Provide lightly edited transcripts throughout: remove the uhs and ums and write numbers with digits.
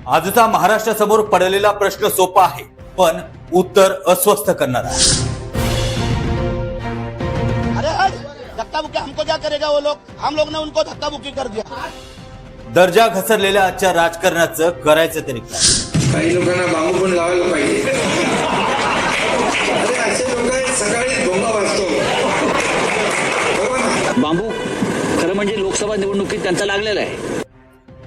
आजचा महाराष्ट्रासमोर पडलेला प्रश्न सोपा आहे, पण उत्तर अस्वस्थ करणारा आहे. अरे धक्का बुक्की हमको क्या करेगा वो लोग, हम लोग ने उनको धक्का बुक्की कर दिया. दर्जा घसरलेल्या आजच्या राजकारणाचं करायचं तरी काय? काही लोकांना बांबू पण लावायला पाहिजे. अरे असे लोक सकाळी भोंगा वाजतो. बांबू खरं म्हणजे लोकसभा निवडणुकीत त्यांचा लागलेला आहे.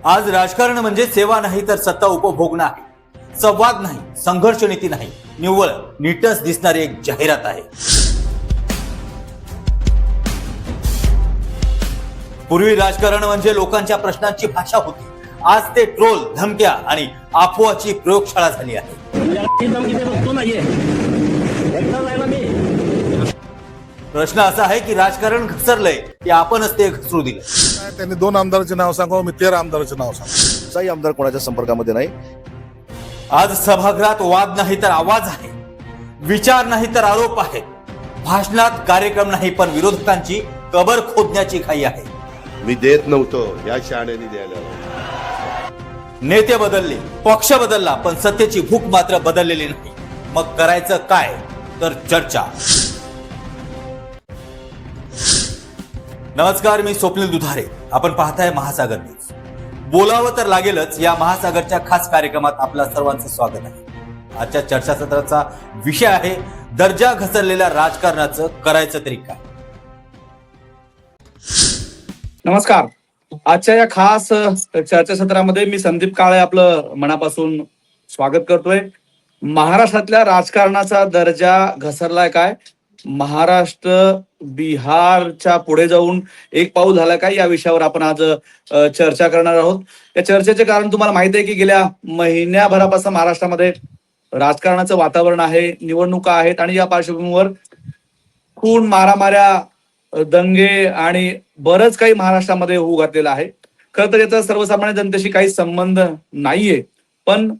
आज राजकारण म्हणजे सेवा नाही तर सत्ता उपभोगणं आहे. संवाद नाही, संघर्ष नीती नाही, निव्वळ नीटच दिसणारी एक जाहिरात आहे. पूर्वी राजकारण म्हणजे लोकांच्या प्रश्नांची भाषा होती. आज ते ट्रोल, धमक्या आणि अफवाची प्रयोगशाळा झाली आहे. प्रश्न असा आहे की राजकारण घसरलंय की आपणच ते घसरू दिलं. त्यांनी 2 आमदारांचे नाव सांगावं, मी 13 आमदारांचे नाव सांगतो. काही आमदार कोणाच्या संपर्कामध्ये नाही. आज सभागृहात वाद नाही तर आवाज आहे, विचार नाही तर आरोप आहेत, भाषणात कार्यक्रम नाही पण विरोधकांची कबर खोदण्याची घाई आहे. मी देत नव्हतो, या शहाण्याने द्यायला. नेते बदलले, पक्ष बदलला, पण सत्तेची भूक मात्र बदललेली नाही. मग करायचं काय? तर चर्चा. नमस्कार, मी स्वप्नील दुधारे. आपण पाहताय महासागर न्यूज. बोलावं तर लागेलच या महासागरच्या खास कार्यक्रमात आपल्या सर्वांचं स्वागत आहे. आजच्या चर्चासत्राचा विषय आहे दर्जा घसरलेल्या राजकारणाचं करायचं तरी काय. नमस्कार. आजच्या या खास चर्चासत्रामध्ये मी संदीप काळे आपलं मनापासून स्वागत करतोय. महाराष्ट्रातल्या राजकारणाचा दर्जा घसरलाय काय, महाराष्ट्र बिहारच्या पुढे जाऊन एक पाऊल झाला काय, या विषयावर आपण आज चर्चा करणार आहोत. या चर्चेचे कारण तुम्हाला माहिती आहे की गेल्या महिन्याभरापासून महाराष्ट्रामध्ये राजकारणाचं वातावरण आहे, निवडणुका आहेत आणि या पार्श्वभूमीवर खून, मारामाऱ्या, दंगे आणि बरंच काही महाराष्ट्रामध्ये होऊ घातलेलं आहे. खरं तर याचा सर्वसामान्य जनतेशी काही संबंध नाहीये, पण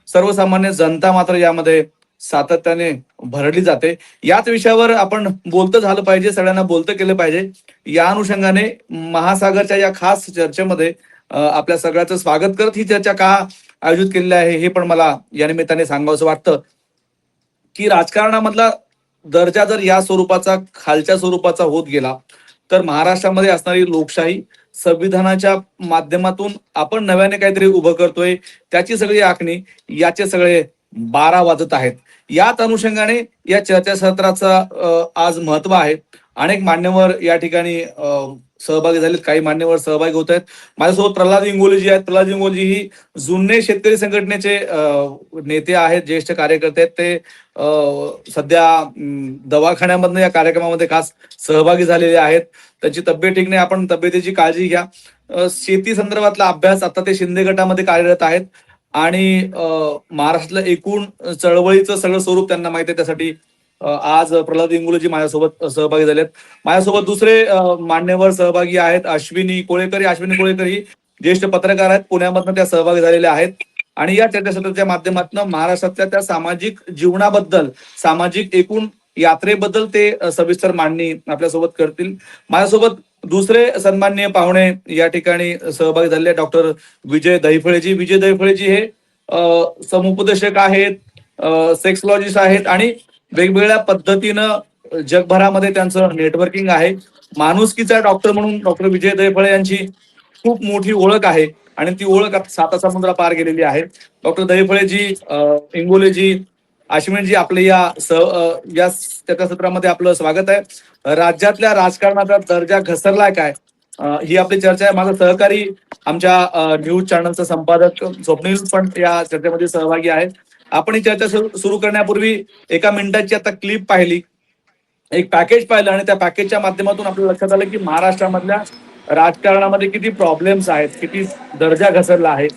सर्वसामान्य जनता मात्र यामध्ये सातत्याने भरडली जाते. याच विषयावर आपण बोलतं झालं पाहिजे, सगळ्यांना बोलतं केलं पाहिजे. या अनुषंगाने महासागरच्या या खास चर्चेमध्ये आपल्या सगळ्याचं स्वागत करत ही चर्चा का आयोजित केलेली आहे हे पण मला या निमित्ताने सांगावंसं वाटतं की राजकारणामधला दर्जा जर या स्वरूपाचा, खालच्या स्वरूपाचा होत गेला तर महाराष्ट्रामध्ये असणारी लोकशाही, संविधानाच्या माध्यमातून आपण नव्याने काहीतरी उभं करतोय त्याची सगळी आखणी, याचे सगळे 12 वाजत आहेत. याच अनुषंगाने या चर्चासत्राचा आज महत्व आहे. अनेक मान्यवर या ठिकाणी सहभागी झालेत, काही मान्यवर सहभागी होत आहेत. माझ्यासोबत प्रल्हाद इंगोलेजी आहेत. प्रल्हाद इंगोलेजी ही जुन्ने शेतकरी संघटनेचे नेते आहेत, ज्येष्ठ कार्यकर्ते आहेत. ते सध्या दवाखान्यामधनं या कार्यक्रमामध्ये खास सहभागी झालेले आहेत. त्यांची तब्येत ठीक नाही, आपण तब्येतीची काळजी घ्या. शेती संदर्भातला अभ्यास, आता ते शिंदे गटामध्ये कार्यरत आहेत आणि महाराष्ट्रातल्या एकूण चळवळीचं सगळं स्वरूप त्यांना माहिती आहे. त्यासाठी आज प्रल्हाद इंगोलेजी माझ्यासोबत सहभागी झालेत. माझ्यासोबत दुसरे मान्यवर सहभागी आहेत, अश्विनी कोळेकर. अश्विनी कोळेकर ही ज्येष्ठ पत्रकार आहेत, पुण्यामधनं त्या सहभागी झालेल्या आहेत आणि या चर्चासत्राच्या माध्यमातून महाराष्ट्रातल्या त्या सामाजिक जीवनाबद्दल, सामाजिक एकूण यात्रेबद्दल ते सविस्तर मांडणी आपल्यासोबत करतील. माझ्यासोबत दुसरे सन्माननीय पाहुणे या ठिकाणी सहभागी झालेले डॉक्टर विजय दहिफळेजी. विजय दहिफळेजी हे समुपदेशक आहेत, सेक्सॉलॉजिस्ट आहेत आणि वेगवेगळ्या पद्धतीनं जगभरामध्ये त्यांचं नेटवर्किंग आहे. माणुसकीचा डॉक्टर म्हणून डॉक्टर विजय दहिफळे यांची खूप मोठी ओळख आहे आणि ती ओळख साता समुद्रा पार गेलेली आहे. डॉक्टर दहिफळेजी, इंगोलेजी, अश्विनजी, आपले या चर्चासत्रामध्ये आपलं स्वागत आहे. राज्यातल्या राजकारणाचा दर्जा घसरलाय काय, ही आपली चर्चा आहे. माझा सहकारी, आमच्या न्यूज चॅनलचा संपादक स्वप्नील पण या चर्चेमध्ये सहभागी आहेत. आपण ही चर्चा सुरू करण्यापूर्वी 1 मिनिटाची आता क्लिप पाहिली, एक पॅकेज पाहिलं आणि त्या पॅकेजच्या माध्यमातून आपल्या लक्षात आलं की महाराष्ट्रामधल्या राजकारणामध्ये किती प्रॉब्लेम्स आहेत, किती दर्जा घसरला आहे.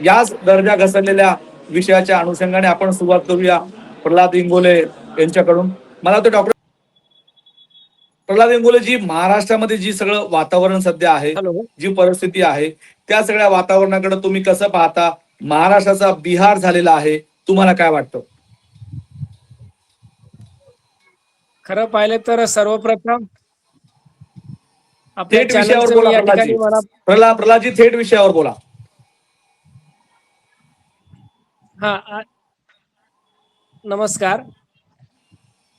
याच दर्जा घसरलेल्या विषयाच्या अनुषंगाने आपण सुरुवात करूया प्रल्हाद इंगोले यांच्याकडून. मला वाटतं डॉक्टर प्रल्हाद इंगोलेजी, महाराष्ट्रामध्ये जी सगळं वातावरण सध्या आहे, जी परिस्थिती आहे, त्या सगळ्या वातावरणाकडे तुम्ही कसं पाहता? महाराष्ट्राचा बिहार झालेला आहे, तुम्हाला काय वाटतं? खरं पाहिलं तर सर्वप्रथम थेट विषयावर बोला प्रल्हादजी. प्रल्हादजी थेट विषयावर बोला. हा नमस्कार.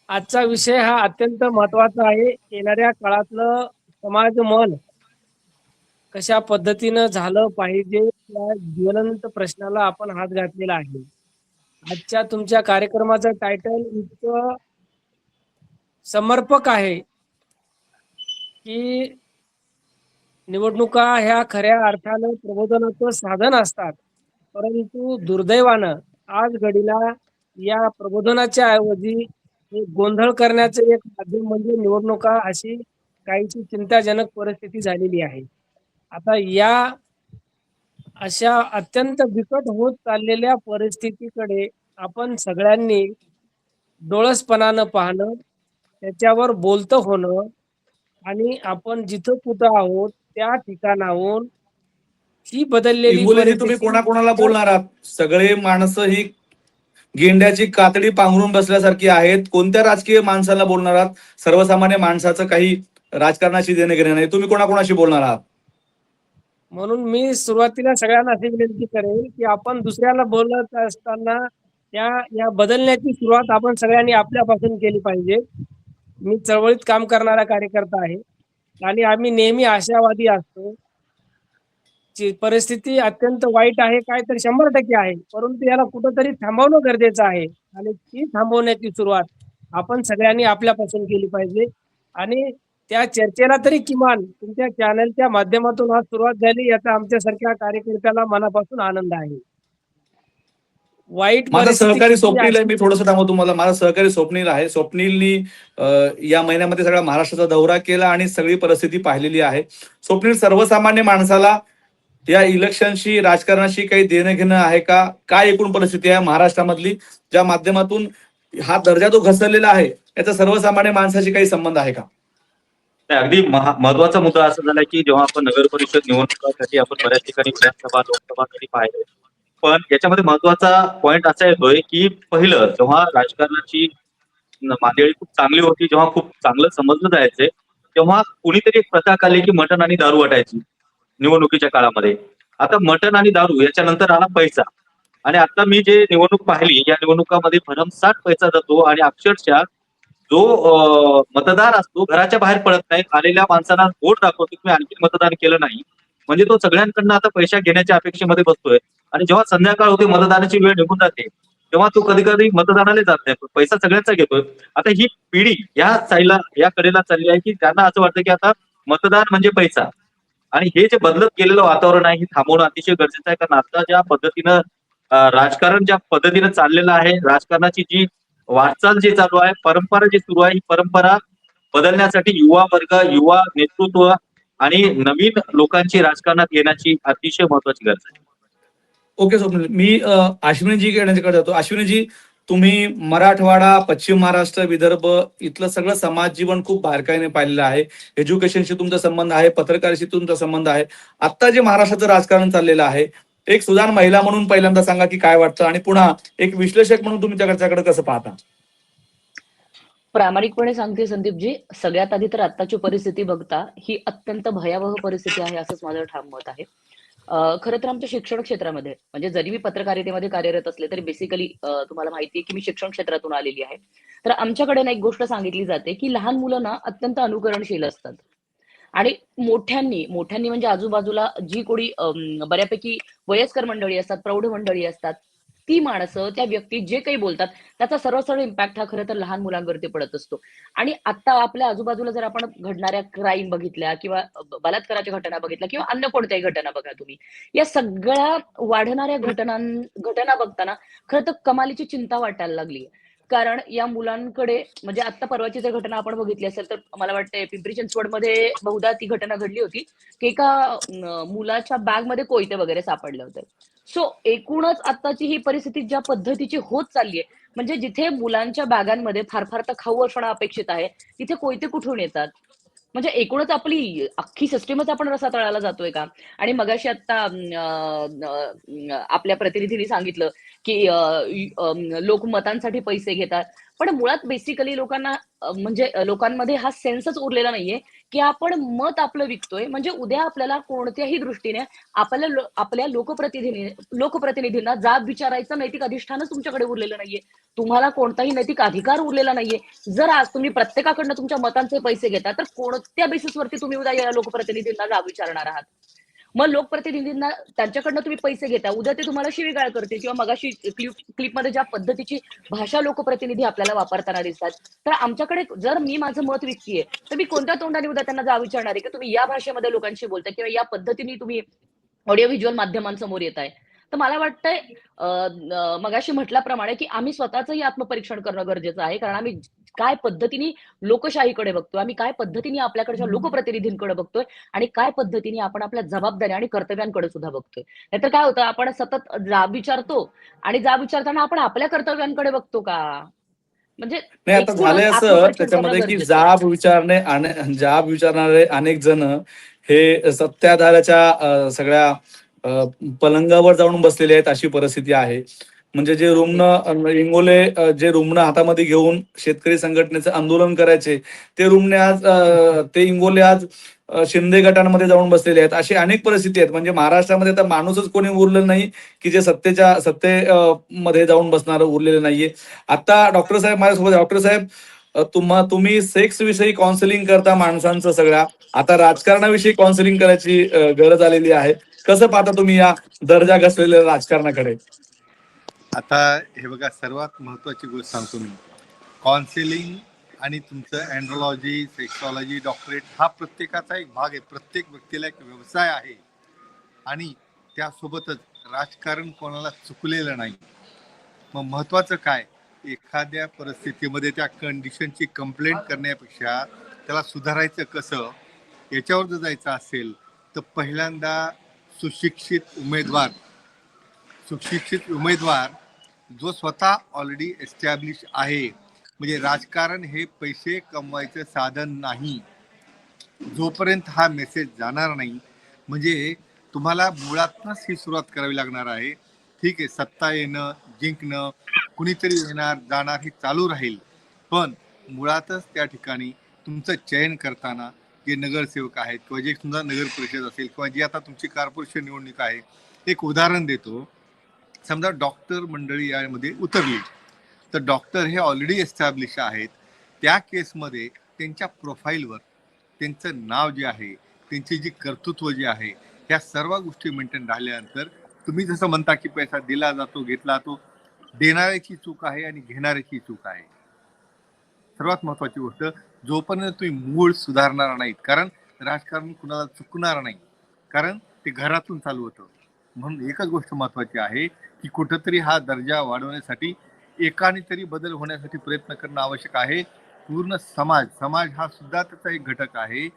आजचा विषय हा अत्यंत महत्वाचा आहे. येणाऱ्या काळातलं समाज मन कशा पद्धतीनं झालं पाहिजे या ज्वलंत प्रश्नाला आपण हात घातलेला आहे. आजच्या तुमच्या कार्यक्रमाचं टायटल इतकं समर्पक आहे की निवडणुका ह्या खऱ्या अर्थानं प्रबोधनाचं साधन असतात, परंतु दुर्दैवानं आज घडीला या प्रबोधनाच्या ऐवजी एक गोंधळ करण्याचं एक माध्यम म्हणजे निवडणुका अशी काहीशी चिंताजनक परिस्थिती झालेली आहे. आता या अशा अत्यंत बिकट होत चाललेल्या परिस्थितीकडे आपण सगळ्यांनी डोळसपणानं पाहणं, त्याच्यावर बोलतं होणं आणि आपण जिथं कुठं आहोत त्या ठिकाणाहून ही बदललेली इंगोलेजी तुम्ही कोणाकोणाला बोलणार आहात? सगळे माणसं ही गेंड्याची कातडी पांघरून बसल्यासारखी आहेत. कोणत्या राजकीय माणसाला बोलणार आहात? सर्वसामान्य माणसाचं काही राजकारणाशी देणं घेणं नाही. तुम्ही कोणाकोणाशी बोलणार आहात? म्हणून मी सुरुवातीला सगळ्यांना अशी विनंती करेन की आपण दुसऱ्याला बोलत असताना या बदलण्याची सुरुवात आपण सगळ्यांनी आपल्यापासून केली पाहिजे. मी चळवळीत काम करणारा कार्यकर्ता आहे आणि आम्ही नेहमी आशावादी असतो. परिस्थिती अत्यंत वाईट आहे काय तर 100% आहे, परंतु याला कुठंतरी थांबवणं गरजेचं आहे आणि ती थांबवण्याची सुरुवात आपण सगळ्यांनी आपल्यापासून केली पाहिजे. आणि त्या चर्चेला तरी किमान तुमच्या चॅनलच्या माध्यमातून आज सुरुवात झाली याचा आमच्यासारख्या कार्यकर्त्याला मनापासून आनंद आहे. वाईट माझा सहकारी परिस्थिती स्वप्नील आहे. मी थोडंसं थांबवतो. तुम्हाला माझा सहकारी स्वप्नील आहे. स्वप्नीलनी या महिन्यामध्ये सगळा महाराष्ट्राचा दौरा केला आणि सगळी परिस्थिती पाहिलेली आहे. स्वप्नील, सर्वसामान्य माणसाला या इलेक्शनशी राजकारणाशी काही देणं घेणं आहे का? काय एकूण परिस्थिती आहे महाराष्ट्रामधली, ज्या माध्यमातून हा दर्जा जो घसरलेला आहे याचा सर्वसामान्य माणसाशी काही संबंध आहे का? नाही, अगदी महत्वाचा मुद्दा असा झाला की जेव्हा आपण नगर परिषद निवडणुकांसाठी आपण बऱ्याच ठिकाणी विधानसभा लोकसभासाठी पाहिले, पण याच्यामध्ये महत्वाचा पॉईंट असा येतोय की पहिलं जेव्हा राजकारणाची मांदियाळी खूप चांगली होती, जेव्हा खूप चांगलं समजलं जायचंय, तेव्हा कुणीतरी एक प्रथा काढली की मटण आणि दारू वाटायची निवडणुकीच्या काळामध्ये. आता मटण आणि दारू याच्यानंतर आला पैसा. आणि आता मी जे निवडणूक पाहिली या निवडणुकामध्ये भरमसाठ पैसा जातो आणि अक्षरशः जो मतदार असतो घराच्या बाहेर पडत नाही, आलेल्या माणसांना वोट दाखवतो तुम्ही आणखी मतदान केलं नाही, म्हणजे तो सगळ्यांकडनं आता पैसा घेण्याच्या अपेक्षेमध्ये बसतोय. आणि जेव्हा संध्याकाळ होते, मतदानाची वेळ निघून जाते, तेव्हा तो कधी कधी मतदानाला जात नाही, पैसा सगळ्यांचा घेतोय. आता ही पिढी या साईडला या कडेला चालली आहे की त्यांना असं वाटतं की आता मतदान म्हणजे पैसा. आणि हे जे बदलत गेलेलं वातावरण आहे हे थांबवणं अतिशय गरजेचं आहे. कारण आता ज्या पद्धतीनं राजकारण ज्या पद्धतीनं चाललेलं आहे, राजकारणाची जी वाटचाल जी चालू आहे, परंपरा जी सुरू आहे, ही परंपरा बदलण्यासाठी युवा वर्ग, युवा नेतृत्व आणि नवीन लोकांची राजकारणात येण्याची अतिशय महत्वाची गरज आहे. ओके स्वप्नील, मी अश्विनीजी यांच्याकडे जातो. अश्विनीजी, तुम्ही मराठवाडा, पश्चिम महाराष्ट्र, विदर्भ इथलं सगळं समाज जीवन खूप बारकाईने पाहिलेलं आहे. एज्युकेशनशी तुमचा संबंध आहे, पत्रकारितेशी तुमचा संबंध आहे. आता जे महाराष्ट्राचं राजकारण चाललेलं आहे, एक सुजाण महिला म्हणून पहिल्यांदा सांगा की काय वाटतं, आणि पुन्हा एक विश्लेषक म्हणून तुम्ही त्याच्याकडे कसं पाहता? प्रामाणिकपणे सांगते संदीपजी, सगळ्यात आधी तर आत्ताची परिस्थिती बघता ही अत्यंत भयावह परिस्थिती आहे असंच माझं ठाम मत आहे. खरं तर आमच्या शिक्षण क्षेत्रामध्ये, म्हणजे जरी मी पत्रकारितेमध्ये कार्यरत असले तरी बेसिकली तुम्हाला माहिती आहे की मी शिक्षण क्षेत्रातून आलेली आहे. तर आमच्याकडे ना एक गोष्ट सांगितली जाते की लहान मुलं ना अत्यंत अनुकरणशील असतात आणि मोठ्यांनी म्हणजे आजूबाजूला जी कोणी बऱ्यापैकी वयस्कर मंडळी असतात, प्रौढ मंडळी असतात, ती माणसं, त्या व्यक्ती जे काही बोलतात त्याचा सर्वसाधारण इम्पॅक्ट हा खरं तर लहान मुलांवरती पडत असतो. आणि आता आपल्या आजूबाजूला जर आपण घडणाऱ्या क्राईम बघितल्या किंवा बलात्काराच्या घटना बघितल्या किंवा अन्य कोणत्याही घटना बघा तुम्ही, या सगळ्या वाढणाऱ्या घटना बघताना खरं तर कमालीची चिंता वाटायला लागली. कारण या मुलांकडे, म्हणजे आता परवाची जर घटना आपण बघितली असेल तर मला वाटतं पिंपरी चिंचवडमध्ये बहुधा ती घटना घडली होती की एका मुलाच्या बॅगमध्ये कोयते वगैरे सापडले होते. सो एकूणच आताची ही परिस्थिती ज्या पद्धतीची होत चालली आहे, म्हणजे जिथे मुलांच्या बॅगांमध्ये फार फार तर खाऊ असणं अपेक्षित आहे, तिथे कोयते कुठून येतात? म्हणजे एकूणच आपली अख्खी सिस्टीमच आपण रसातळाला जातोय का? आणि मगाशी आता आपल्या प्रतिनिधींनी सांगितलं की लोक मतांसाठी पैसे घेतात, पण मुळात बेसिकली लोकांना म्हणजे लोकांमध्ये हा सेन्सच उरलेला नाहीये की आपण मत आपलं विकतोय. म्हणजे उद्या आपल्याला कोणत्याही दृष्टीने आपल्या लोकप्रतिनिधींना जाब विचारायचं नैतिक अधिष्ठानच तुमच्याकडे उरलेलं नाहीये. तुम्हाला कोणताही नैतिक अधिकार उरलेला नाहीये. जर आज तुम्ही प्रत्येकाकडनं तुमच्या मतांचे पैसे घेता, तर कोणत्या बेसिसवरती तुम्ही उद्या या लोकप्रतिनिधींना जाब विचारणार आहात? मग लोकप्रतिनिधींना त्यांच्याकडनं तुम्ही पैसे घेता, उद्या ते तुम्हाला शिवीगाळ करतील किंवा मगाशी क्लिपमध्ये ज्या पद्धतीची भाषा लोकप्रतिनिधी आपल्याला वापरताना दिसतात, तर आमच्याकडे जर मी माझं मत विकतीये, तर मी कोणत्या तोंडाने उद्या त्यांना जाब विचारणार आहे की तुम्ही या भाषेमध्ये लोकांशी बोलताय किंवा या पद्धतीने तुम्ही ऑडिओ व्हिज्युअल माध्यमांसमोर येत आहे. तर मला वाटतंय मगाशी म्हटल्याप्रमाणे की आम्ही स्वतःचंही आत्मपरीक्षण करणं गरजेचं आहे. कारण आम्ही काय पद्धतीने लोकशाहीकडे बघतोय, आम्ही काय पद्धतीने आपल्याकडच्या लोकप्रतिनिधींकडे बघतोय आणि काय पद्धतीने आपण आपल्या जबाबदाऱ्या आणि कर्तव्यांकडे सुद्धा बघतोय. नाहीतर काय होतं, आपण सतत जाब विचारतो आणि जाब विचारताना आपण आपल्या कर्तव्यांकडे बघतो का? म्हणजे नाही, आता झालंय असं आत्मपरीक्षण त्याच्यामध्ये करणं की गरजेचं आहे. जाब विचारणारे अनेक जण हे सत्ताधाऱ्याच्या सगळ्या पलंगावर जाऊन बसलेले आहेत, अशी परिस्थिती आहे. म्हणजे जे रुग्ण जे रुग्ण हातामध्ये घेऊन शेतकरी संघटनेचं आंदोलन करायचे, ते इंगोले आज शिंदे गटांमध्ये जाऊन बसलेले आहेत. अशी अनेक परिस्थिती आहेत. म्हणजे महाराष्ट्रामध्ये तर माणूसच कोणी उरलेलं नाही की जे मध्ये जाऊन बसणारं उरलेलं नाहीये. आता डॉक्टर साहेब माझ्यासोबत, डॉक्टर साहेब तुम्ही सेक्स विषयी काउन्सिलिंग करता माणसांचं सगळ्या, आता राजकारणाविषयी काउन्सिलिंग करायची गरज आलेली आहे. कसं पाहता तुम्ही या दर्जा घसलेल्या राजकारणाकडे? आता हे बघा, सर्वात महत्वाची गोष्ट सांगतो मी, काउन्सिलिंग आणि तुमचं अँड्रोलॉजी, सेक्सॉलॉजी, डॉक्टरेट हा प्रत्येकाचा एक भाग आहे. प्रत्येक व्यक्तीला एक व्यवसाय आहे आणि त्यासोबतच राजकारण कोणाला चुकलेलं नाही. मग महत्वाचं काय, एखाद्या परिस्थितीमध्ये त्या कंडिशनची कंप्लेंट करण्यापेक्षा त्याला सुधारायचं कसं, याच्यावर जर जायचं असेल तर पहिल्यांदा सुशिक्षित उमेदवार जो स्वतः ऑलरेडी एस्टॅब्लिश आहे. म्हणजे राजकारण हे पैसे कमवायचं साधन नाही. जोपर्यंत हा मेसेज जाणार नाही, म्हणजे तुम्हाला मुळातच ही सुरुवात करावी लागणार आहे. ठीक आहे, सत्ता येणं, जिंकणं, कुणीतरी येणार जाणार हे चालू राहील, पण मुळातच त्या ठिकाणी तुमचं चयन करताना जे नगरसेवक आहेत किंवा जे समजा नगर परिषद असेल किंवा जी आता तुमची कॉर्पोरेशन निवडणूक आहे, एक उदाहरण देतो. समजा डॉक्टर मंडळी यामध्ये उतरली, तर डॉक्टर हे ऑलरेडी एस्टॅब्लिश आहेत. त्या केसमध्ये त्यांच्या प्रोफाईलवर त्यांचं नाव जे आहे, त्यांची जी कर्तृत्व जे आहे, ह्या सर्व गोष्टी मेंटेन राहिल्यानंतर तुम्ही जसं म्हणता की पैसा दिला जातो, घेतला जातो, देणाऱ्याची चूक आहे आणि घेणाऱ्याची चूक आहे. सर्वात महत्वाची गोष्ट, जोपर्यंत तुम्ही मूळ सुधारणार नाहीत, कारण राजकारण कुणाला चुकणार नाही, कारण ते घरातून चालू होतं. म्हणून एकच गोष्ट महत्वाची आहे की कुठंतरी हा दर्जा वाढवण्यासाठी एकाने तरी बदल होण्यासाठी प्रयत्न करणं आवश्यक आहे. पूर्ण समाज हा सुद्धा त्याचा एक घटक आहे.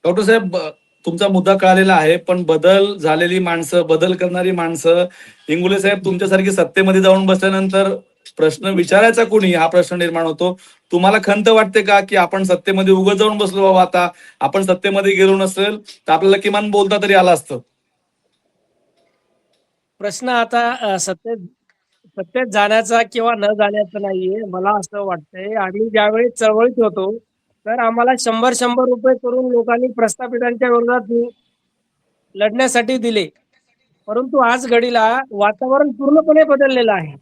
डॉक्टर साहेब, तुमचा मुद्दा कळालेला आहे, पण बदल झालेली माणसं, बदल करणारी माणसं, इंगोले साहेब तुमच्यासारखी सत्तेमध्ये जाऊन बसल्यानंतर प्रश्न विचारायचा कोणी, हा प्रश्न निर्माण होतो. तुम्हाला खंत वाटते का की आपण सत्तेमध्ये उगाच जाऊन बसलो बाबा, आता आपण सत्तेमध्ये गेलो नसेल तर आपल्याला किमान बोलता तरी आलं असतं? प्रश्न आता सत्तेत जाण्याचा किंवा न जाण्याचा नाहीये. मला असं वाटतंय, आम्ही ज्यावेळी चळवळीत होतो तर आम्हाला 100 रुपये करून लोकांनी प्रस्थापितांच्या विरोधात लढण्यासाठी दिले. परंतु आज घडीला वातावरण पूर्णपणे बदललेलं आहे.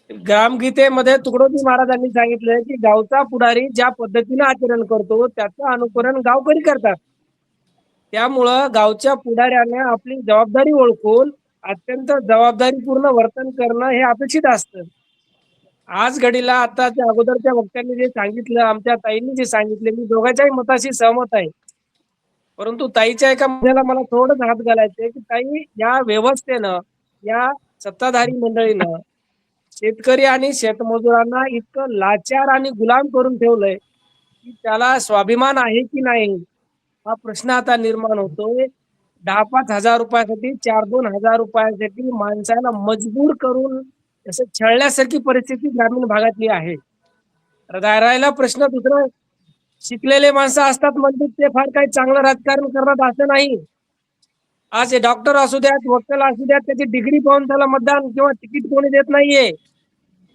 ग्रामगीतेमध्ये तुकडोजी महाराजांनी सांगितलं की गावचा पुढारी ज्या पद्धतीने आचरण करतो त्याचं अनुकरण गावकरी करतात. त्यामुळं गावच्या पुढाऱ्याने आपली जबाबदारी ओळखून अत्यंत जबाबदारीपूर्ण वर्तन करणं हे अपेक्षित असतं. आज घडीला आताच्या अगोदरच्या वक्त्यांनी जे सांगितलं, आमच्या ताईंनी जे सांगितले, मी दोघांच्याही मताशी सहमत आहे. परंतु ताईच्या एका मुद्द्याला मला थोडंच हात घालायचंय की ताई, या व्यवस्थेनं, या सत्ताधारी मंडळीनं शेतकरी आणि शेतमजुरांना इतकं लाचार आणि गुलाम करून ठेवलंय की त्याला स्वाभिमान आहे की नाही, हा प्रश्न आता निर्माण होतोय. 10-5 हजार रुपयासाठी, 4-2 हजार रुपयासाठी माणसाला मजबूर करून असं छळण्यासारखी परिस्थिती ग्रामीण भागातली आहे. राहिला प्रश्न दुसरा, शिकलेले माणसं असतात म्हणजे ते फार काही चांगलं राजकारण करतात असं नाही. आज हे डॉक्टर असू द्यात, वकील असू द्यात, त्याची डिग्री पाहून त्याला मतदान किंवा तिकीट कोणी देत नाहीये.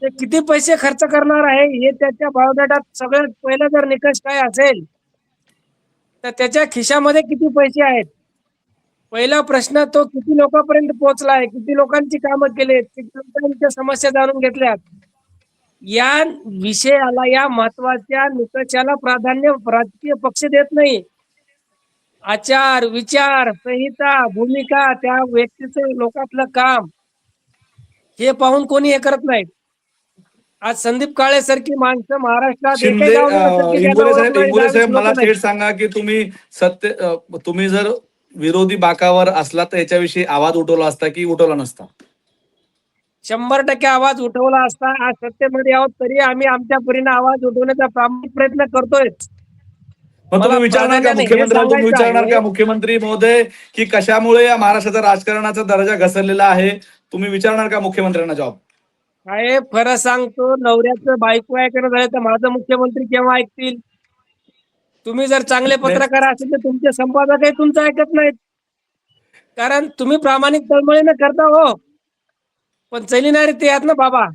ते किती पैसे खर्च करणार आहे हे त्याच्या बायोडाटात सगळ्यात पहिला जर निकष काय असेल तर त्याच्या खिशामध्ये किती पैसे आहेत. पहिला प्रश्न तो किती लोकांपर्यंत पोहोचला आहे, किती लोकांची कामं केलीत, किती लोकांच्या समस्या जाणून घेतल्यात. या विषयाला, या महत्वाच्या निकषाला प्राधान्य राजकीय पक्ष देत नाही. आचार, विचार, संहिता, भूमिका, त्या व्यक्तीचं लोकातलं काम हे पाहून कोणी हे करत नाहीत. आज संदीप काळे सारखी माणसं महाराष्ट्रात शिंदे एकही गाव नसेल की ज्यांना इंगोले साहेब ओळखणारी इंगोले 10-20 साहेब मला लोकं नाहीत. थेट सांगा की तुम्ही जर विरोधी बाकावर असला तर याच्याविषयी आवाज उठवला असता की उठवला नसता? 100% आवाज उठवला असता. आज सत्तेमध्ये आहोत तरी आम्ही आमच्या परीने आवाज उठवण्याचा प्रामाणिक प्रयत्न करतोय. मग मला तुम्ही विचारणार का प्राधान्याने हे मुख्यमंत्र्यांना, तुम्ही सांगायचं विचारणार आहे, का मुख्यमंत्री महोदय की कशामुळे या महाराष्ट्राचा राजकारणाचा दर्जा घसरलेला आहे? तुम्ही विचारणार का मुख्यमंत्र्यांना जॉब? काय खरं सांगतो, नवऱ्याचं बायको ऐकणं झालं तर माझं मुख्यमंत्री केव्हा ऐकतील? तुम्ही जर चांगले पत्रकार असेल तर तुमचे संपादकही तुमचं ऐकत नाहीत. कारण तुम्ही प्रामाणिक तळमळीने करता हो, पण चलिणारे ते आहेत ना बाबा.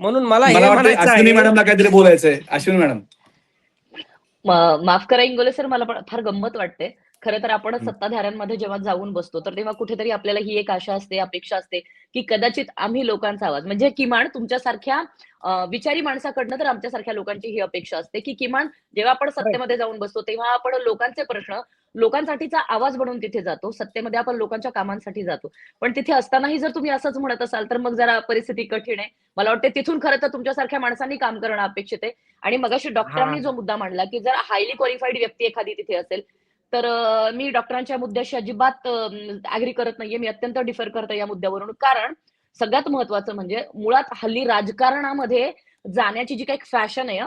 म्हणून मला हे वाटतं म्हणायचं अश्विनी आहे, मॅडमला काहीतरी बोलायचंय. अश्विनी मॅडम, माफ करा इंगोले सर, मला पण फार गंमत वाटते. खरं तर आपण सत्ताधाऱ्यांमध्ये जेव्हा जाऊन बसतो तर तेव्हा कुठेतरी आपल्याला ही एक आशा असते, अपेक्षा असते की कदाचित आम्ही लोकांचा आवाज, म्हणजे किमान तुमच्यासारख्या विचारी माणसाकडनं तर आमच्यासारख्या लोकांची ही अपेक्षा असते की किमान जेव्हा आपण सत्तेमध्ये जाऊन बसतो तेव्हा आपण लोकांचे प्रश्न, लोकांसाठीचा आवाज बनून तिथे जातो. सत्तेमध्ये आपण लोकांच्या कामांसाठी जातो. पण तिथे असतानाही जर तुम्ही असंच म्हणत असाल तर मग जरा परिस्थिती कठीण आहे. मला वाटतं तिथून खरं तर तुमच्यासारख्या माणसांनी काम करणं अपेक्षित आहे. आणि मगाशी डॉक्टरांनी जो मुद्दा मांडला की जर हायली क्वालिफाईड व्यक्ती एखादी तिथे असेल तर मी डॉक्टरांच्या मुद्द्याशी अजिबात अग्री करत नाहीये. मी अत्यंत डिफर करते या मुद्द्यावरून. कारण सगळ्यात महत्वाचं म्हणजे मुळात हल्ली राजकारणामध्ये जाण्याची जी काही फॅशन आहे,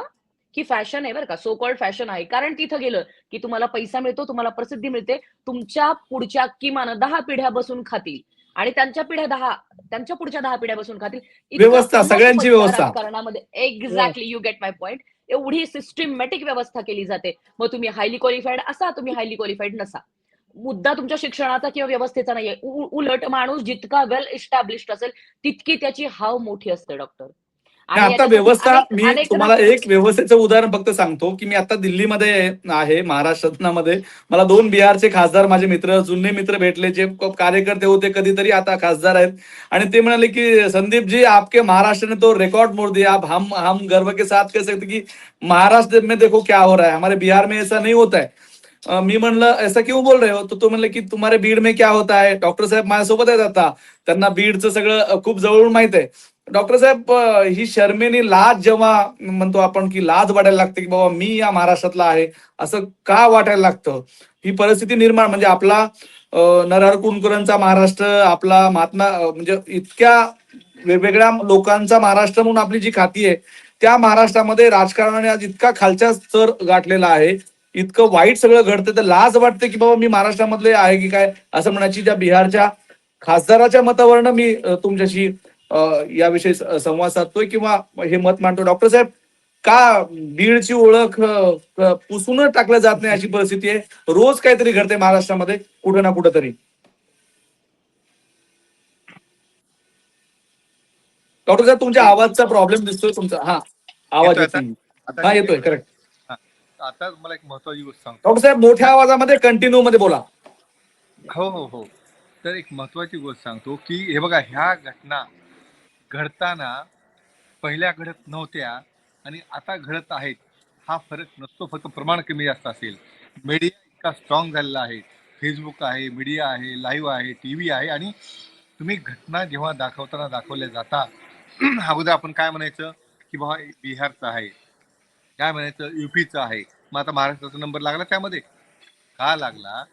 ही फॅशन आहे बरं का, सो कॉल्ड फॅशन आहे. कारण तिथं गेलं की तुम्हाला पैसा मिळतो, तुम्हाला प्रसिद्धी मिळते, तुमच्या पुढच्या किमान 10 पिढ्या बसून खातील आणि त्यांच्या पुढच्या 10 पिढ्या बसून खातील. इतकं व्यवस्था, सगळ्यांची महत्त्वाचं व्यवस्था. राजकारणामध्ये, exactly, you get my point. एवढी सिस्टमॅटिक व्यवस्था केली जाते. मग तुम्ही हायली क्वालिफाईड असा, तुम्ही हायली क्वालिफाईड नसा. मुद्दा तुमच्या शिक्षणाचा किंवा व्यवस्थेचा नाहीये. उलट माणूस जितका वेल इस्टॅब्लिश्ड असेल तितकी त्याची हाव मोठी असते डॉक्टर. आणि आता याच्यासाठी व्यवस्था, मी अनेक तुम्हाला एक व्यवस्थेचं उदाहरण फक्त सांगतो की मी आता दिल्लीमध्ये आहे, महाराष्ट्रामध्ये. मला 2 बिहारचे खासदार, माझे मित्र, जुने मित्र भेटले, जे कार्यकर्ते होते कधीतरी, आता खासदार आहेत. आणि ते म्हणाले की संदीप जी, आपके महाराष्ट्र ने तो रिकॉर्ड मोड़ दिया. आप हम गर्व के साथ कह सकते की महाराष्ट्र में देखो क्या हो रहा है, हमारे बिहार में ऐसा नहीं होता है. मी म्हणलं ऐसा क्यों बोल रहे हो? तो म्हणले की तुम्हारे बीड में क्या होता है. डॉक्टर साहेब माझ्यासोबत आहेत आता, त्यांना बीडचं सगळं खूप जवळून माहित आहे. डॉक्टर साहेब, ही शर्मेने लाज, जेव्हा म्हणतो आपण की लाज वाटायला लागते की बाबा मी या महाराष्ट्रातला आहे, असं का वाटायला लागतं? ही परिस्थिती निर्माण, म्हणजे आपला नरहर कुंकरांचा महाराष्ट्र, आपला महात्मा, म्हणजे इतक्या वेगवेगळ्या लोकांचा महाराष्ट्र म्हणून आपली जी खाती आहे, त्या महाराष्ट्रामध्ये राजकारणाने आज इतका खालचा स्तर गाठलेला आहे, इतकं वाईट सगळं घडतं, तर लाज वाटते की बाबा मी महाराष्ट्रामधले आहे की काय, असं म्हणायची. त्या बिहारच्या खासदाराच्या मतावरनं मी तुमच्याशी याविषयी संवाद साधतोय किंवा हे मत मांडतो. डॉक्टर साहेब, का बीडची ओळख पुसून टाकलं जात नाही अशी परिस्थिती आहे? रोज काहीतरी घडते महाराष्ट्रामध्ये कुठं ना कुठं तरी. डॉक्टर साहेब, तुमच्या आवाजचा प्रॉब्लेम दिसतोय तुमचा. हा, आवाज येतोय. हा, येतोय, करेक्ट. आता मला एक महत्वाची गोष्ट सांगतो. डॉक्टर साहेब, मोठ्या आवाजामध्ये कंटिन्यू मध्ये बोला. हो. तर एक महत्वाची गोष्ट सांगतो की हे बघा, ह्या घटना घडताना पहिल्या घडत नव्हत्या आणि आता घडत आहेत. हा फरक नसतो, फक्त प्रमाण कमी जास्त असेल. मीडिया इतका स्ट्रॉंग झालेला आहे, फेसबुक आहे, मीडिया आहे, लाईव्ह आहे, टीव्ही आहे. आणि तुम्ही घटना जेव्हा दाखवल्या जाता, अगोदर आपण काय म्हणायचं की बाबा बिहारचं आहे, काय म्हणायचं युपीचं आहे, मग आता महाराष्ट्राचा नंबर लागला. त्यामध्ये का लागला?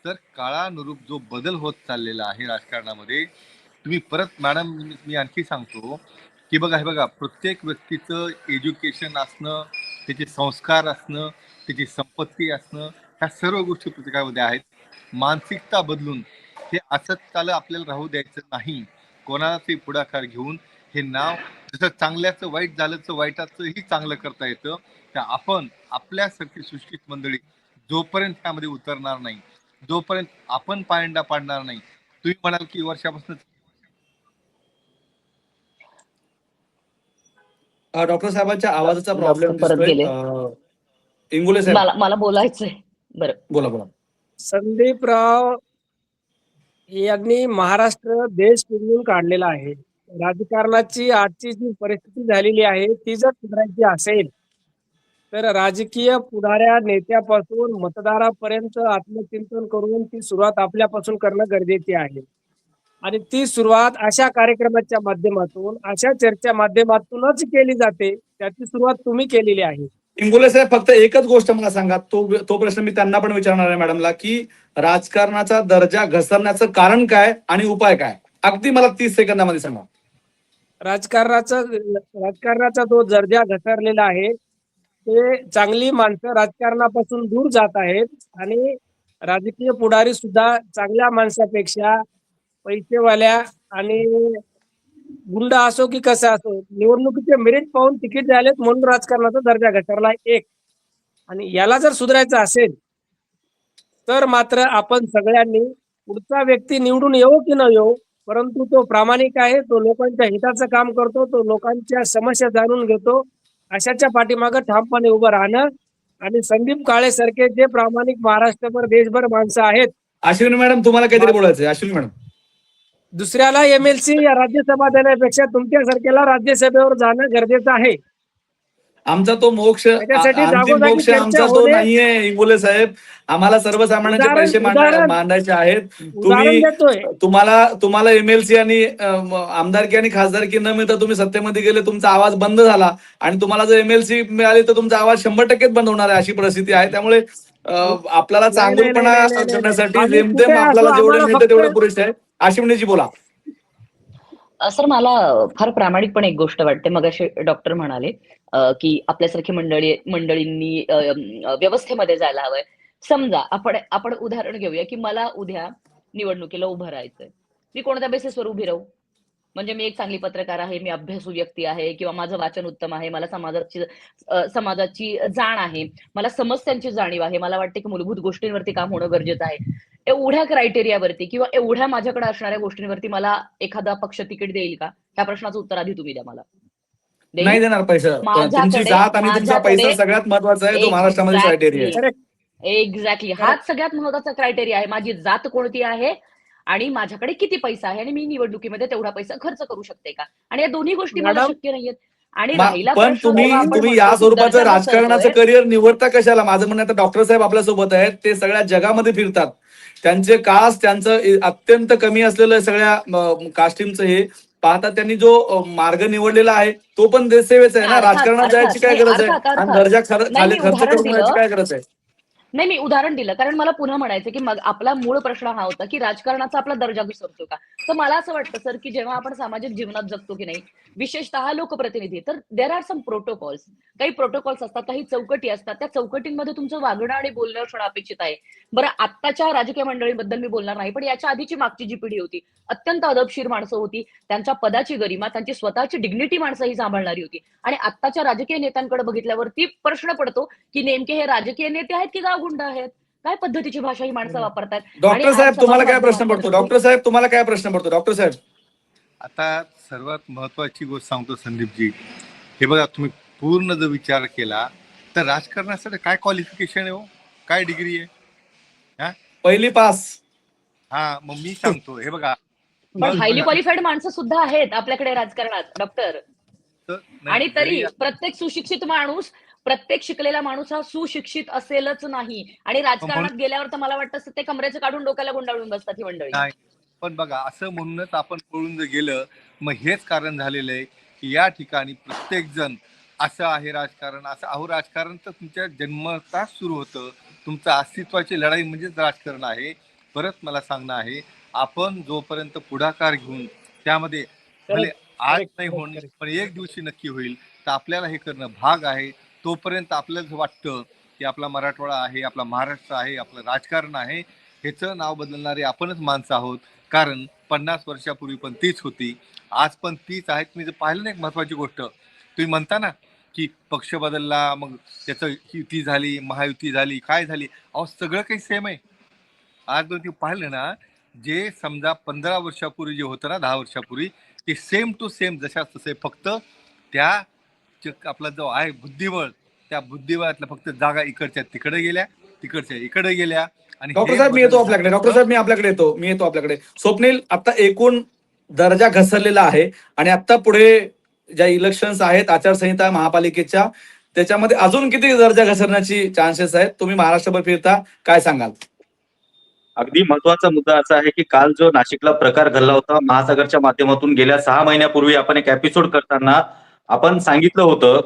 तर काळानुरूप जो बदल होत चाललेला आहे राजकारणामध्ये. तुम्ही परत मॅडम, मी आणखी सांगतो की बघा, हे बघा, प्रत्येक व्यक्तीचं एज्युकेशन असणं, त्याचे संस्कार असणं, त्याची संपत्ती असणं, ह्या सर्व गोष्टी प्रत्येकामध्ये आहेत. मानसिकता बदलून हे असंच चाललं आपल्याला राहू द्यायचं नाही. कोणालाही पुढाकार घेऊन हे नाव, जसं चांगल्याचं वाईट झालंचं, वाईटाचंही चांगलं करता येतं. तर आपण आपल्यासारखी सुशिक्षित मंडळी जोपर्यंत त्यामध्ये उतरणार नाही, जोपर्यंत आपण पायंडा पाडणार नाही. तुम्ही म्हणाल की वर्षापासून डॉक्टर साहेबांच्या आवाजाचा प्रॉब्लेम डॉक्टर परत दिसतोय. गेले. इंगोले साहेब मला बोलायचंय. बरं. बोला. संदीपराव यांनी महाराष्ट्र देश पिळून काढलेला आहे. राजकारणाची आजची जी परिस्थिती झालेली आहे ती जर सुधारायची असेल तर राजकीय पुढाऱ्या नेत्यापासून मतदारापर्यंत आत्मचिंतन करून ती सुरुवात आपल्यापासून करणं गरजेचे आहे. आणि ती सुरुवात अशा कार्यक्रमाच्या माध्यमातून, अशा चर्चेच्या माध्यमातूनच केली जाते. त्याची सुरुवात तुम्ही केलेली आहे. इंगोले साहेब फक्त एकच गोष्ट मला सांगा, तो प्रश्न मी त्यांना पण विचारणार आहे मॅडमला, की राजकारणाचा दर्जा घसरण्याचं कारण काय आणि उपाय काय? अगदी मला 30 सेकंदामध्ये सांगा. राजकारणाचा जो दर्जा घसरलेला आहे ते चांगली माणसं राजकारणापासून दूर जात आहेत आणि राजकीय पुढारी सुद्धा चांगल्या माणसापेक्षा पैसेवाल्या आणि गुंड असो की कसं असो निवडणुकीचे मेरिट पाहून तिकीट झालेत म्हणून राजकारणाचा दर्जा घसरला एक. आणि याला जर सुधारायचं असेल तर मात्र आपण सगळ्यांनी पुढचा व्यक्ती निवडून येऊ की न येऊ, परंतु तो प्रामाणिक आहे, तो लोकांच्या हिताचं काम करतो, तो लोकांच्या समस्या जाणून घेतो, अशाच्या पाठीमागं ठामपणे उभं राहणं. आणि संदीप काळे सारखे जे प्रामाणिक महाराष्ट्रभर देशभर माणसं आहेत. अश्विनी मॅडम तुम्हाला काहीतरी बोलायचंय. अश्विनी मॅडम. दुसऱ्याला MLC या राज्यसभा देण्यापेक्षा तुमच्यासारख्याला राज्यसभेवर जाणं गरजेचं आहे. आमचा तो मोक्ष, त्याच्यासाठी अंतिम जागोजागी मोक्ष चर्चा आमचा तो होणे. नाहीये इंगोले साहेब. आम्हाला सर्वसामान्यांचे पैसे मांडायचे आहेत. उदाहरण देतोय. तुम्हाला MLC आणि आमदारकी आणि खासदारकी न मिळता तुम्ही सत्तेमध्ये गेले, तुमचा आवाज बंद झाला आणि तुम्हाला जर MLC मिळाली तर तुमचा आवाज 100% बंद होणार आहे, अशी परिस्थिती आहे. त्यामुळे आपल्याला चांगुलपणा करण्यासाठी जेमतेम आपल्याला जेवढे मिळते तेवढे पुरेसे आहे. अश्विनीजी बोला. सर मला फार प्रामाणिकपणे एक गोष्ट वाटते. मगाशी डॉक्टर म्हणाले की आपल्यासारखी मंडळींनी व्यवस्थेमध्ये जायला हवंय. समजा आपण उदाहरण घेऊया की मला उद्या निवडणुकीला उभं राहायचंय. मी कोणत्या बेसिसवर उभी राहू? म्हणजे मी एक चांगली पत्रकार आहे, मी अभ्यासू व्यक्ती आहे किंवा माझं वाचन उत्तम आहे, मला समाजाची जाण आहे, मला समस्यांची जाणीव आहे, मला वाटते की मूलभूत गोष्टींवरती काम होणं गरजेचं आहे. एवढ्या क्रायटेरियावरती किंवा एवढ्या माझ्याकडे असणाऱ्या गोष्टींवरती मला एखादा पक्ष तिकीट देईल का? ह्या प्रश्नाचं उत्तर आधी तुम्ही द्या मला. नाही देणार पैसा. तुमची जात आणि तुमचा पैसा सगळ्यात महत्वाचा आहे. तो महाराष्ट्रामध्ये क्रायटेरिया आहे. एक्झॅक्टली. हाच सगळ्यात महत्वाचा क्रायटेरिया आहे. माझी जात कोणती आहे आणि माझ्याकडे किती पैसा आहे आणि मी निवडणुकीमध्ये तेवढा पैसा खर्च करू शकते का? आणि या दोन्ही गोष्टी मला शक्य नाहीयेत. आणि राहिला पण तुम्ही या स्वरूपाचं राजकारणाचं करिअर निवडता कशाला? माझं म्हणणं, आता डॉक्टर साहेब आपल्यासोबत आहेत, ते सगळ्या जगामध्ये फिरतात. त्यांचे कास्ट, त्यांचं अत्यंत कमी असलेलं सगळ्या कास्टिंगचं हे पाहता त्यांनी जो मार्ग निवडलेला आहे तो पण देशसेवेचा आहे ना. राजकारणात जायची काय गरज आहे आणि दर्जा खाली खर्च करून जायची काय गरज आहे? नाही, मी उदाहरण दिलं कारण मला पुन्हा म्हणायचं की मग आपला मूळ प्रश्न हा होता की राजकारणाचा आपला दर्जा घसरतो का? तर मला असं वाटतं सर की जेव्हा आपण सामाजिक जीवनात जगतो की नाही, विशेषतः लोकप्रतिनिधी, तर देर आर सम प्रोटोकॉल्स. काही प्रोटोकॉल्स असतात, काही चौकटी असतात. त्या चौकटींमध्ये तुमचं वागणं आणि बोलणं असणं अपेक्षित आहे. बरं, आत्ताच्या राजकीय मंडळीबद्दल मी बोलणार नाही, पण याच्या आधीची मागची जी पिढी होती अत्यंत अदबशीर माणसं होती. त्यांच्या पदाची गरिमा, त्यांची स्वतःची डिग्निटी माणसं ही सांभाळणारी होती. आणि आत्ताच्या राजकीय नेत्यांकडे बघितल्यावरती प्रश्न पडतो की नेमके हे राजकीय नेते आहेत की गावगुंड आहेत? काय पद्धतीची भाषा ही माणसं वापरतात? डॉक्टर साहेब तुम्हाला काय प्रश्न पडतो? डॉक्टर साहेब आता सर्वात महत्वाची गोष्ट सांगतो संदीपजी. हे बघा, तुम्ही पूर्ण जर विचार केला तर राजकारणासाठी काय क्वालिफिकेशन आहे हो? काय डिग्री आहे? पहिली पास. मग मी सांगतो, हे बघा, पण हायली क्वालिफाईड माणसं सुद्धा आहेत आपल्याकडे राजकारणात डॉक्टर. आणि तरी प्रत्येक सुशिक्षित माणूस, प्रत्येक शिकलेला माणूस हा सुशिक्षित असेलच नाही. आणि राजकारणात गेल्यावर तर मला वाटतं ते कमरेचं काढून डोक्याला गुंडाळून बसतात ही मंडळी. पण बघा, असं म्हणूनच आपण पळून जर गेलं, मग हेच कारण झालेलं आहे की या ठिकाणी प्रत्येक जण असं आहे राजकारण, असं अहो राजकारण तर तुमच्या जन्मताच सुरू होतं. तुमचं अस्तित्वाची लढाई म्हणजेच राजकारण आहे. परत मला सांगणं आहे, आपण जोपर्यंत पुढाकार घेऊन त्यामध्ये भले आज नाही होणार पण एक दिवशी नक्की होईल, तर आपल्याला हे करणं भाग आहे. तोपर्यंत आपल्याला वाटतं की आपला मराठवाडा आहे, आपला महाराष्ट्र आहे, आपलं राजकारण आहे, ह्याचं नाव बदलणारे आपणच माणसं आहोत. कारण 50 वर्षापूर्वी पण तीच होती, आज पण तीच आहेत. मी जर पाहिलं ना, एक महत्वाची गोष्ट तुम्ही म्हणता ना की पक्ष बदलला, मग त्याचं युती झाली, महायुती झाली, काय झाली, अहो सगळं काही सेम आहे. आज जर तुम्ही पाहिलं ना, जे समजा 15 वर्षापूर्वी जे होतं ना, 10 वर्षापूर्वी, ते सेम टू सेम जशाच तसे, फक्त त्या आपला जो आहे बुद्धिबळ, त्या बुद्धिबळातल्या फक्त जागा इकडच्या तिकडे गेल्या, तिकडच्या इकडे गेल्या. आणि डॉक्टर साहेब मी येतो आपल्याकडे, डॉक्टर साहेब मी येतो आपल्याकडे. स्वप्नील, आता एकूण दर्जा घसरलेला आहे आणि आता पुढे ज्या इलेक्शन्स आहेत, आचारसंहिता महापालिकेच्या, त्याच्यामध्ये अजून किती दर्जा घसरण्याची चान्सेस आहेत? तुम्ही महाराष्ट्रभर फिरता, काय सांगाल? अगदी महत्वाचा मुद्दा असा आहे की काल जो नाशिकला प्रकार घडला होता महासागरच्या माध्यमातून, गेल्या 6 महिन्यापूर्वी आपण एक एपिसोड करताना आपण सांगितलं होतं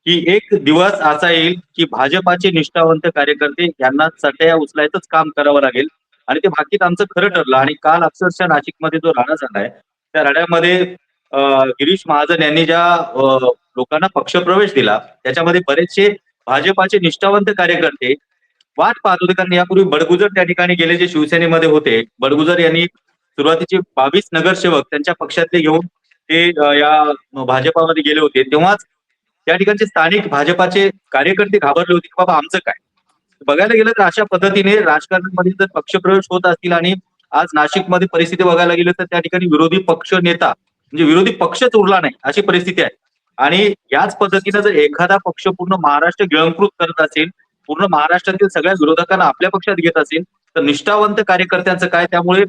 की एक दिवस असा येईल की भाजपाचे निष्ठावंत कार्यकर्ते यांना चटया उचलायचंच काम करावं लागेल, आणि ते भाकीत आमचं खरं ठरलं. आणि काल अक्षरशः नाशिकमध्ये जो राडा झालाय, त्या राड्यामध्ये गिरीश महाजन यांनी ज्या लोकांना पक्षप्रवेश दिला, त्याच्यामध्ये बरेचसे भाजपाचे निष्ठावंत कार्यकर्ते वाट पाहत होते. कारण यापूर्वी बडगुजर त्या ठिकाणी गेले, जे शिवसेनेमध्ये होते. बडगुजर यांनी सुरुवातीचे 22 नगरसेवक त्यांच्या पक्षातले घेऊन ते या भाजपामध्ये गेले होते. तेव्हाच त्या ठिकाणचे स्थानिक भाजपाचे कार्यकर्ते घाबरले होते की बाबा आमचं काय. बघायला गेलं तर अशा पद्धतीने राजकारणामध्ये जर पक्षप्रवेश होत असतील, आणि आज नाशिकमध्ये परिस्थिती बघायला गेलं तर त्या ठिकाणी विरोधी पक्ष नेता म्हणजे विरोधी पक्षच उरला नाही अशी परिस्थिती आहे. आणि याच पद्धतीनं जर एखादा पक्ष पूर्ण महाराष्ट्र गिळंकृत करत असेल, पूर्ण महाराष्ट्रातील सगळ्या विरोधकांना आपल्या पक्षात घेत असेल, तर निष्ठावंत कार्यकर्त्यांचं काय. त्यामुळे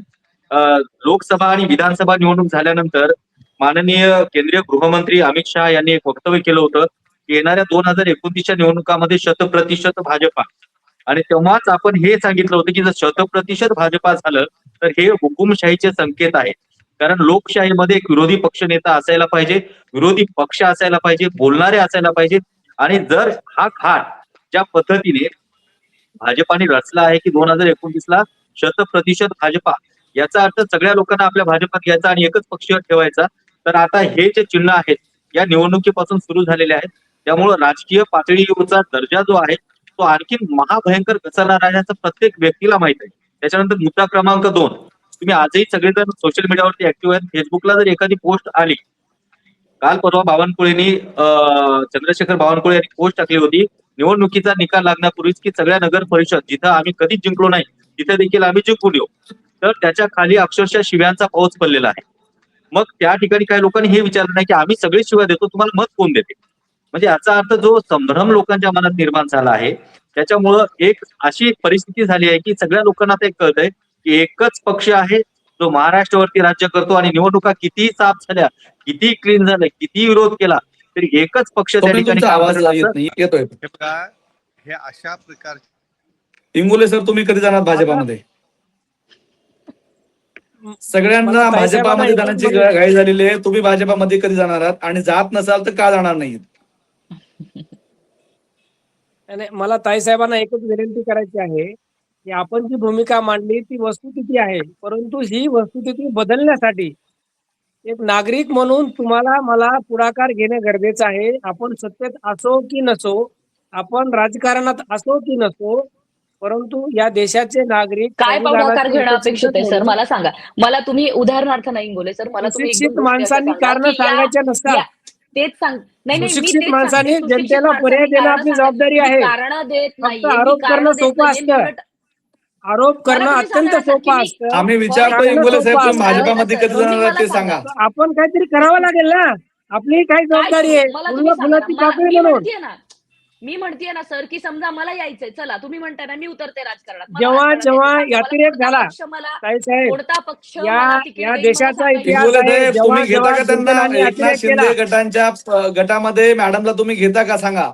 लोकसभा आणि विधानसभा निवडणूक झाल्यानंतर माननीय केंद्रीय गृहमंत्री अमित शहा यांनी एक वक्तव्य केलं होतं की येणाऱ्या 2029च्या निवडणुकामध्ये 100% भाजपा. आणि तेव्हाच आपण हे सांगितलं होतं की जर 100% भाजपा झालं तर हे हुकुमशाहीचे संकेत आहेत. कारण लोकशाहीमध्ये एक विरोधी पक्ष नेता असायला पाहिजे, विरोधी पक्ष असायला पाहिजे, बोलणारे असायला पाहिजे. आणि जर हा घाट ज्या पद्धतीने भाजपाने रचला आहे की 2029ला 100% भाजपा, याचा अर्थ सगळ्या लोकांना आपल्या भाजपात घ्यायचा आणि एकच पक्ष ठेवायचा. तर आता हे जे चिन्ह आहेत या निवडणुकीपासून सुरू झालेले आहेत. त्यामुळे राजकीय पातळीवरचा दर्जा जो आहे तो आणखी महाभयंकर घसरणार आहे असं प्रत्येक व्यक्तीला माहित आहे. त्याच्यानंतर मुद्दा क्रमांक 2, तुम्ही आजही सगळेजण सोशल मीडियावरती ऍक्टिव्ह आहेत. फेसबुकला जर एखादी पोस्ट आली, काल परवा बावनकुळेंनी चंद्रशेखर बावनकुळे यांनी पोस्ट टाकली होती निवडणुकीचा निकाल लागण्यापूर्वीच की सगळ्या नगर परिषद जिथं आम्ही कधीच जिंकलो नाही तिथे देखील आम्ही जिंकून येऊ. तर त्याच्या खाली अक्षरशः शिव्यांचा पाऊस पडलेला आहे. मग त्या ठिकाणी काही लोकांनी हे विचारलं नाही की आम्ही सगळे शिव्या देतो, तुम्हाला मत कोण देते. म्हणजे याचा अर्थ जो संभ्रम लोकांच्या मनात निर्माण झाला आहे, त्याच्यामुळं एक अशी परिस्थिती झाली आहे की सगळ्या लोकांना ते कळतंय की एकच पक्ष आहे जो महाराष्ट्रावरती राज्य करतो. आणि निवडणुका कितीही साफ झाल्या, किती क्लीन झालं, किती विरोध केला, तरी एकच पक्ष त्या ठिकाणी आवाज येतोय. हे अशा प्रकार. इंगोले सर, तुम्ही कधी जाणार भाजपामध्ये? सगळ्यांना भाजपामध्ये जाण्याची घाई झालेली आहे. तुम्ही भाजपामध्ये कधी जाणार आहात आणि जात नसाल तर का जाणार नाही? मला ताईसाहेबांना एकच विनंती करायची आहे की आपण जी भूमिका मांडली ती वस्तुस्थिती आहे, परंतु ही वस्तुस्थिती बदलण्यासाठी एक नागरिक म्हणून तुम्हाला मला पुढाकार घेणे गरजेचं आहे. आपण सत्तेत असो की नसो, आपण राजकारणात असो की नसो, परंतु या देशाचे नागरिक काय पुढाकार घेणं अपेक्षित आहे सर? मला सांगा. मला तुम्ही उदाहरणार्थ नाही बोले सर, मला तुम्ही सुशिक्षित माणसांनी कारण सांगायचे नसतात. तेच सांग. नाही, सुशिक्षित माणसाने जनतेला पर्याय देणं आपली जबाबदारी आहे. कारण देत नाही, आरोप करणं सोपं असतं, आरोप करणं अत्यंत सोपं असतं. आम्ही विचारतो इंगोले साहेब, तुम्ही भाजपामध्ये कधी जाणार आहात ते सांगा. आपण काहीतरी करावं लागेल ना, आपली काही जबाबदारी आहे. फुलाची पाकळी म्हणून मी म्हणतेय ना सर की समजा मला यायचंय, चला तुम्ही म्हणताय ना मी उतरते राजकारणात. जेव्हा व्यतिरेक झाला कोणता पक्ष या देशाचा इतिहास तुम्ही घेता का त्यांना? एकनाथ शिंदे गटांच्या गटामध्ये मॅडमला तुम्ही घेता का सांगा?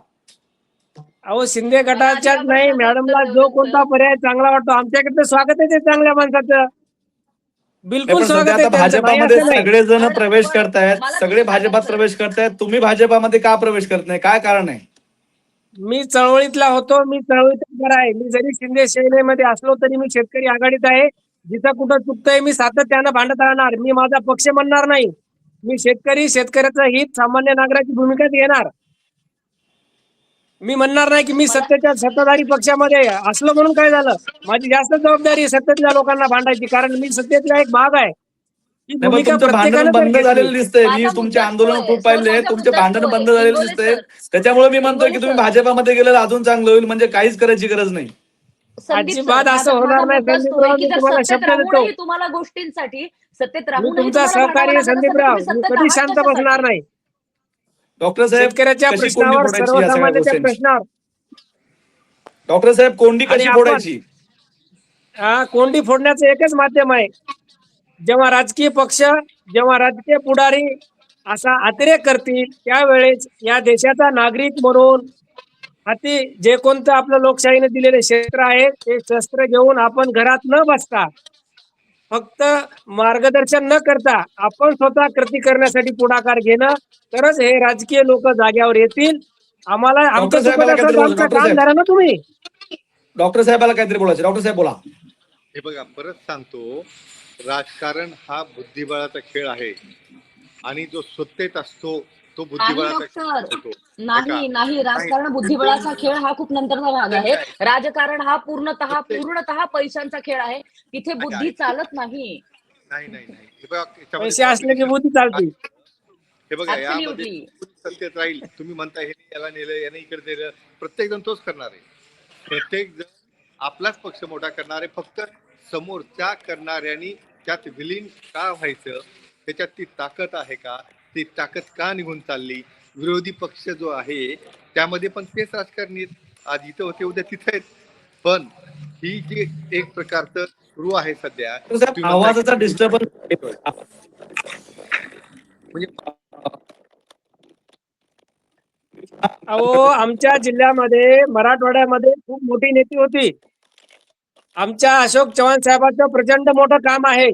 अहो, शिंदे गटाच्याच नाही, मॅडमला जो कोणता पर्याय चांगला वाटतो आमच्याकडे स्वागत आहे ते चांगल्या माणसाचं. बिलकुल स्वागत आहे. भाजपामध्ये सगळेजण प्रवेश करतायत, सगळे भाजपात प्रवेश करतायत, तुम्ही भाजपामध्ये का प्रवेश करत नाही? काय कारण आहे? मी चळवळीतला होतो, मी चळवळीत आहे. मी जरी शिंदे सेनेमध्ये असलो तरी मी शेतकरी आघाडीत आहे. जिथं कुठं चुकतंय मी सातत्यानं भांडत राहणार. मी माझा पक्ष म्हणणार नाही. मी शेतकऱ्याचं हित, सामान्य नागरिकाची भूमिकाच घेणार. मी म्हणणार नाही की मी सत्ताधारी पक्षामध्ये असलो म्हणून काय झालं. माझी जास्त जबाबदारी आहे सत्तेतल्या लोकांना भांडायची, कारण मी सत्तेतला एक भाग आहे. भांडण बंद झालेलं दिसतंय. मी तुमचे आंदोलन खूप पाहिले, तुमचे भांडण बंद झालेलं दिसतंय. त्याच्यामुळे मी म्हणतोय की तुम्ही भाजपामध्ये गेलं अजून चांगलं होईल, म्हणजे काहीच करायची गरज नाही. अजिबात असं होणार नाही संदीपराव, मी तुम्हाला शब्द देतो. तुम्हाला गोष्टींसाठी सत्तेत मी तुमचा सहकारी संदीपराव, मी कधी शांत बसणार नाही. डॉक्टर साहेब शेतकऱ्याच्या कशी कोंडी प्रश्नावर, फोडायची या सगळ्या सर्वसामान्यांच्या गोष्टींची? प्रश्नावर डॉक्टर साहेब कोंडी आणि कशी आपण- फोडायची? कोंडी फोडण्याचं एकच माध्यम आहे. जेव्हा राजकीय पक्ष, जेव्हा राजकीय पुढारी असा अतिरेक करतील त्यावेळेस या देशाचा नागरिक म्हणून हाती जे कोणतं आपलं लोकशाहीने दिलेले शस्त्र आहे ते शस्त्र घेऊन आपण घरात न बसता, फक्त मार्गदर्शन न करता आपण स्वतः कृती करण्यासाठी पुढाकार घेणं, तरच हे राजकीय लोक जाग्यावर येतील. आम्हाला आमचं डॉक्टर साहेबाला चुकत काहीतरी असेल तर बोला, आमचं डॉक्टर काम साहेब. झालं ना तुम्ही. डॉक्टर साहेबाला काहीतरी बोलायचं. डॉक्टर साहेब बोला. हे बघा, परत सांगतो, राजकारण हा बुद्धिबळाचा खेळ आहे आणि जो सत्तेत असतो तो बुद्धिबळाचा खेळ होतो. नाही, राजकारण बुद्धिबळाचा खेळ हा खूप नंतरचा भाग आहे. राजकारण हा पूर्णतः पैशांचा खेळ आहे. तिथे बुद्धी चालत नाही. नाही हे बघा, याच्यामध्ये पैसे असले की बुद्धी चालते. हे बघा, यामध्ये Absolutely. सत्तेत राहील, तुम्ही म्हणता हे याला नेलं, याने इकडे दिलं, प्रत्येक जण तोच करणार आहे. प्रत्येक जण आपलाच पक्ष मोठा करणार आहे. फक्त समोरच्या करणाऱ्यांनी त्यात विलीन का व्हायचं, त्याच्यात ती ताकद आहे का, ती ताकद का निघून चालली. विरोधी पक्ष जो आहे त्यामध्ये पण तेच राजकारणी आहेत. आज इथं होते, उद्या तिथे आहेत. पण ही जी एक प्रकारचं सुरू आहे सध्या, डॉक्टर साहेब, आवाजाचा डिस्टर्बन्स म्हणजे अहो, आमच्या जिल्ह्यामध्ये, मराठवाड्यामध्ये खूप मोठी नेती होती. आमच्या अशोक चव्हाण साहेबांचं प्रचंड मोठं काम आहे.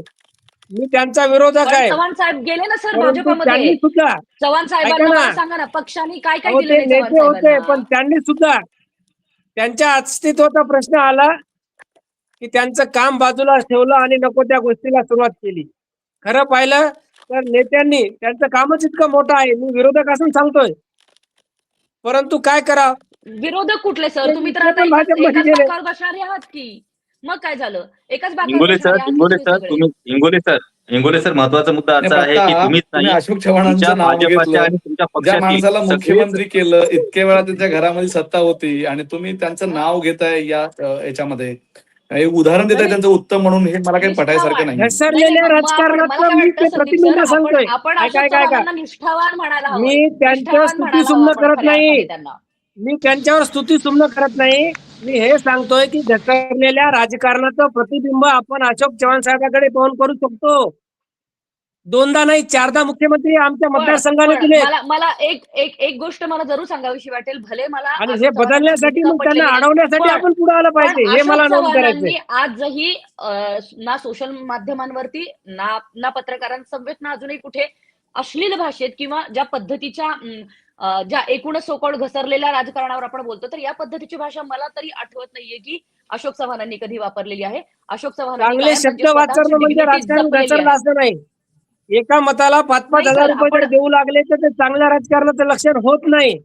मी त्यांचा विरोधक पण आहे. चव्हाण साहेब गेले ना सर परंतु त्यांनी भाजपमध्ये. सुद्धा, चव्हाण ऐका साहेबांना ना. मला सांगा ना, पक्षाने काय काय अहो, दिलं ते नाही चव्हाण नेते होते, साहेबांना? पण त्यांनी सुद्धा त्यांच्या अस्तित्वाचा प्रश्न आला की त्यांचं काम बाजूला ठेवलं आणि नको त्या गोष्टीला सुरुवात केली. खरं पाहिलं तर नेत्यांनी, त्यांचं कामच इतकं मोठं आहे, मी विरोधक असून सांगतोय, परंतु काय करावं. विरोधक कुठले सर? तुम्ही तर ते आता पण भाजपमध्ये एकाच गेले. बाकावर बसणारे आहात की. मग काय झालं? एकाच बाकावर इंगोले बसणारे सर आहात की इंगोले तुम्ही सर सगळे? तुम्ही इंगोले सर महत्वाचा मुद्दा असा आहे की तुम्हीच तुम्ही नाही, अशोक तुमच्या चव्हाणांचं नाव भाजपाच्या घेतलं. आणि तुमच्या ज्या माणसाला पक्षातील मुख्यमंत्री केलं, इतके वेळा त्यांच्या घरामध्ये सत्ता होती आणि तुम्ही त्यांचं नाव घेताय या याच्यामध्ये, हे उदाहरण देताय त्यांचं उत्तम म्हणून, हे मला काही पटायसारखं नाही. घसरलेल्या मला काय राजकारणाचं वाटतं मी ते संदीप प्रतिबिंब सर, सांगतोय. आपण काय अशोक काय काय काय चव्हाणांना निष्ठावान म्हणायला हवं. मी त्यांच्यावर स्तुती सुमन करत नाही. मी त्यांच्यावर स्तुती सुमन करत नाही. मी हे सांगतोय की घसरलेल्या राजकारणाचं प्रतिबिंब आपण अशोक चव्हाण साहेबांकडे पाहून करू शकतो. दोनदा नाही, चारदा मुख्यमंत्री आमच्या मतदारसंघाने दिले मला एक गोष्ट मला जरूर सांगावीशी वाटेल. भले मला आणि अशोक हे चव्हाणांची बदलण्यासाठी भूमिका मग त्यांना पटलेली नाही. अडवण्यासाठी पण- आपण पुढे आलं पण पाहिजे, हे मला अशोक नोंद करायचंय. चव्हाणांनी आजही ना सोशल माध्यमांवरती ना पत्रकारांसमवेत ना अजूनही कुठे अश्लील भाषेत किंवा ज्या पद्धतीच्या ज्या एकूणच सोकॉल्ड घसरलेल्या राजकारणावर आपण बोलतो, तर या पद्धतीची भाषा मला तरी आठवत नाहीये की अशोक चव्हाणांनी कधी वापरलेली आहे. अशोक चव्हाणांनी चांगले कायम शब्द म्हणजे स्वतःची वापरणं म्हणजे dignity राजकारण जपलेली घसरलं आहे. असं नाही. एका मताला 5-5 नाही हजार सर, रुपये जर आपण- देऊ लागले तर ते चांगल्या राजकारणाचं लक्षण होत नाही.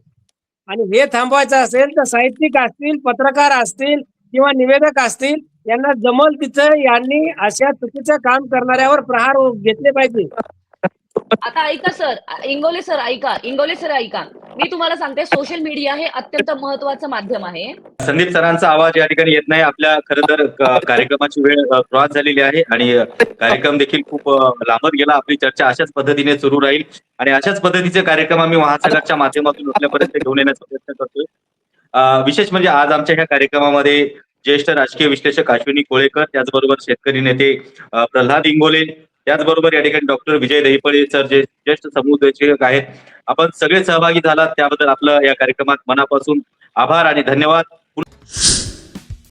आणि हे थांबवायचं असेल तर साहित्यिक असतील, पत्रकार असतील किंवा निवेदक असतील, यांना जमल तिथं यांनी अशा चुकीचं काम करणाऱ्यावर प्रहार घेतले पाहिजे. आता ऐका सर, इंगोले सर ऐका, मी तुम्हाला सांगते, सोशल मीडिया हे अत्यंत महत्वाचं माध्यम आहे. संदीप सरांचा आवाज या ठिकाणी येत नाही. आपल्या खरं तर कार्यक्रमाची वेळ क्रॉस झालेली आहे आणि कार्यक्रम देखील खूप लांबत गेला. आपली चर्चा अशाच पद्धतीने सुरू राहील आणि अशाच पद्धतीचे कार्यक्रम आम्ही महासागरच्या माध्यमातून आपल्यापर्यंत घेऊन येण्याचा प्रयत्न करतोय. विशेष म्हणजे आज आमच्या ह्या कार्यक्रमामध्ये ज्येष्ठ राजकीय विश्लेषक अश्विनी कोळेकर, त्याचबरोबर शेतकरी नेते प्रल्हाद इंगोले, त्याचबरोबर या ठिकाणी डॉक्टर विजय दहिपळे सर, जे ज्येष्ठ समुपदेशक आहेत. आपण सगळे सहभागी झालात त्याबद्दल आपलं या कार्यक्रमात मनापासून आभार आणि धन्यवाद.